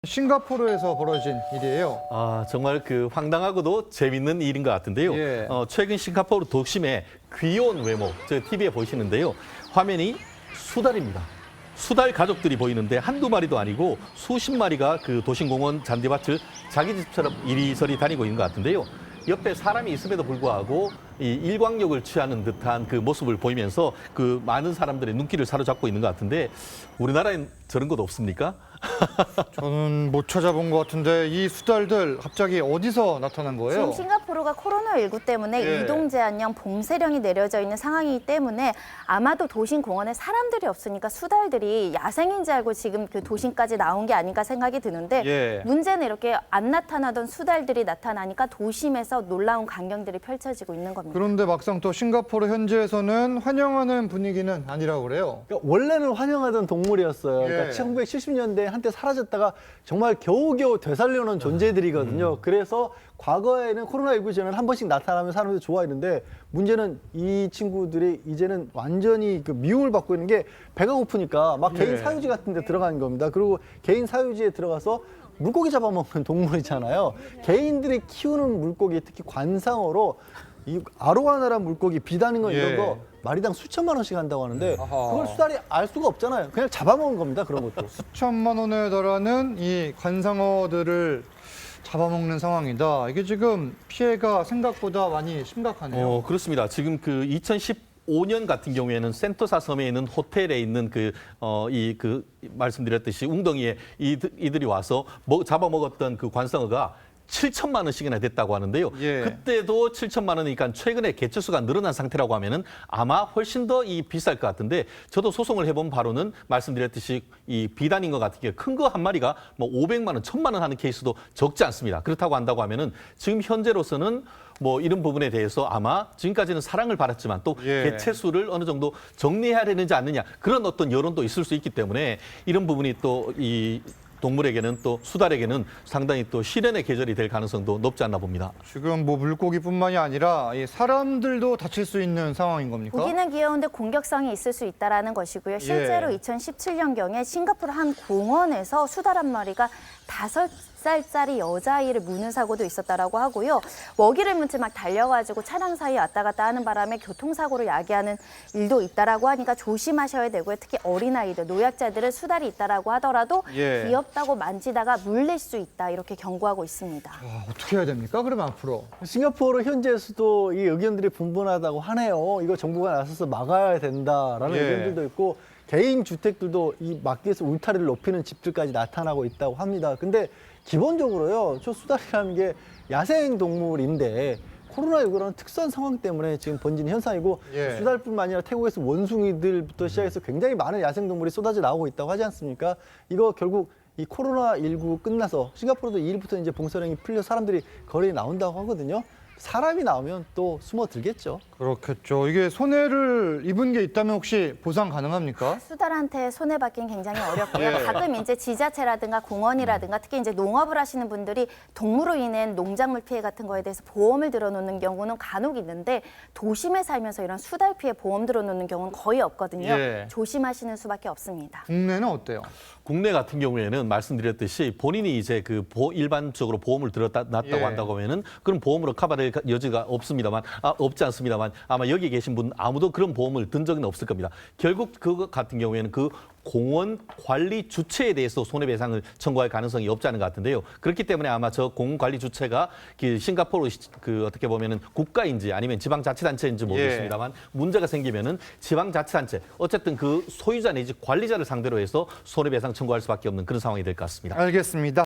싱가포르에서 벌어진 일이에요. 정말 그 황당하고도 재밌는 일인 것 같은데요. 예. 최근 싱가포르 도심의 귀여운 외모, 저 TV에 보시는데요. 화면이 수달입니다. 수달 가족들이 보이는데 한두 마리도 아니고 수십 마리가 그 도심공원 잔디밭을 자기 집처럼 이리저리 다니고 있는 것 같은데요. 옆에 사람이 있음에도 불구하고 이 일광욕을 취하는 듯한 그 모습을 보이면서 그 많은 사람들의 눈길을 사로잡고 있는 것 같은데 우리나라엔 저런 것 없습니까? 저는 못 찾아본 것 같은데 이 수달들 갑자기 어디서 나타난 거예요? 지금 싱가포르가 코로나19 때문에 예. 이동 제한령 봉쇄령이 내려져 있는 상황이기 때문에 아마도 도심 공원에 사람들이 없으니까 수달들이 야생인지 알고 지금 그 도심까지 나온 게 아닌가 생각이 드는데 예. 문제는 이렇게 안 나타나던 수달들이 나타나니까 도심에서 놀라운 광경들이 펼쳐지고 있는 겁니다. 그런데 막상 또 싱가포르 현지에서는 환영하는 분위기는 아니라고 그래요. 그러니까 원래는 환영하던 동물이었어요. 그러니까 예. 1970년대에 한때 사라졌다가 정말 겨우겨우 되살려놓은 존재들이거든요. 그래서 과거에는 코로나19 전에는 한 번씩 나타나면 사람들이 좋아했는데 문제는 이 친구들이 이제는 완전히 그 미움을 받고 있는 게 배가 고프니까 막 개인 예. 사유지 같은 데 들어가는 겁니다. 그리고 개인 사유지에 들어가서 물고기 잡아먹는 동물이잖아요. 개인들이 키우는 물고기, 특히 관상어로 이 아로하나란 물고기, 비단잉어 이런 예. 거 마리당 수천만 원씩 한다고 하는데 아하. 그걸 수달이 알 수가 없잖아요. 그냥 잡아먹은 겁니다. 그런 것도. 수천만 원에 달하는 이 관상어들을 잡아먹는 상황이다. 이게 지금 피해가 생각보다 많이 심각하네요. 그렇습니다. 지금 그 2015년 같은 경우에는 센토사 섬에 있는 호텔에 있는 말씀드렸듯이 웅덩이에 이들이 와서 잡아먹었던 그 관상어가 7천만 원씩이나 됐다고 하는데요. 예. 그때도 7천만 원이니까 최근에 개체수가 늘어난 상태라고 하면은 아마 훨씬 더 비쌀 것 같은데 저도 소송을 해본 바로는 말씀드렸듯이 이 비단잉어 같은 경우 큰 거 한 마리가 뭐 500만 원, 1000만 원 하는 케이스도 적지 않습니다. 그렇다고 한다고 하면은 지금 현재로서는 뭐 이런 부분에 대해서 아마 지금까지는 사랑을 받았지만 또 예. 개체수를 어느 정도 정리해야 되는지 않느냐 그런 어떤 여론도 있을 수 있기 때문에 이런 부분이 또 이 동물에게는 또 수달에게는 상당히 또 시련의 계절이 될 가능성도 높지 않나 봅니다. 지금 뭐 물고기뿐만이 아니라 이 사람들도 다칠 수 있는 상황인 겁니까? 보기는 귀여운데 공격성이 있을 수 있다는 것이고요. 실제로 예. 2017년경에 싱가포르 한 공원에서 수달 한 마리가 5살짜리 여자아이를 무는 사고도 있었다라고 하고요. 먹이를 문 채 막 달려가지고 차량 사이에 왔다 갔다 하는 바람에 교통사고를 야기하는 일도 있다라고 하니까 조심하셔야 되고요. 특히 어린아이들, 노약자들은 수달이 있다라고 하더라도 예. 귀엽다고 만지다가 물릴 수 있다 이렇게 경고하고 있습니다. 어떻게 해야 됩니까? 그러면 앞으로. 싱가포르 현지에서도 이 의견들이 분분하다고 하네요. 이거 정부가 나서서 막아야 된다라는 예. 의견들도 있고 개인 주택들도 이 막기 위해서 울타리를 높이는 집들까지 나타나고 있다고 합니다. 근데 기본적으로요, 저 수달이라는 게 야생 동물인데 코로나19라는 특수한 상황 때문에 지금 번지는 현상이고 예. 수달뿐만 아니라 태국에서 원숭이들부터 시작해서 굉장히 많은 야생 동물이 쏟아져 나오고 있다고 하지 않습니까? 이거 결국 이 코로나19 끝나서 싱가포르도 2일부터 이제 봉쇄령이 풀려 사람들이 거리에 나온다고 하거든요. 사람이 나오면 또 숨어들겠죠. 그렇겠죠. 이게 손해를 입은 게 있다면 혹시 보상 가능합니까? 수달한테 손해받긴 굉장히 어렵고요. 예. 가끔 이제 지자체라든가 공원이라든가 특히 이제 농업을 하시는 분들이 동물로 인한 농작물 피해 같은 거에 대해서 보험을 들어놓는 경우는 간혹 있는데 도심에 살면서 이런 수달 피해 보험 들어놓는 경우는 거의 없거든요. 예. 조심하시는 수밖에 없습니다. 국내는 어때요? 국내 같은 경우에는 말씀드렸듯이 본인이 이제 일반적으로 보험을 들어놨다고 예. 한다고 하면은 그런 보험으로 커버될 여지가 없지 않습니다만 아마 여기 계신 분 아무도 그런 보험을 든 적은 없을 겁니다. 결국 그거 같은 경우에는 그 공원 관리 주체에 대해서 손해배상을 청구할 가능성이 없지 않은 것 같은데요. 그렇기 때문에 아마 저 공원 관리 주체가 싱가포르 어떻게 보면은 국가인지 아니면 지방자치단체인지 모르겠습니다만 문제가 생기면은 지방자치단체 어쨌든 그 소유자 내지 관리자를 상대로 해서 손해배상 청구할 수밖에 없는 그런 상황이 될 것 같습니다. 알겠습니다.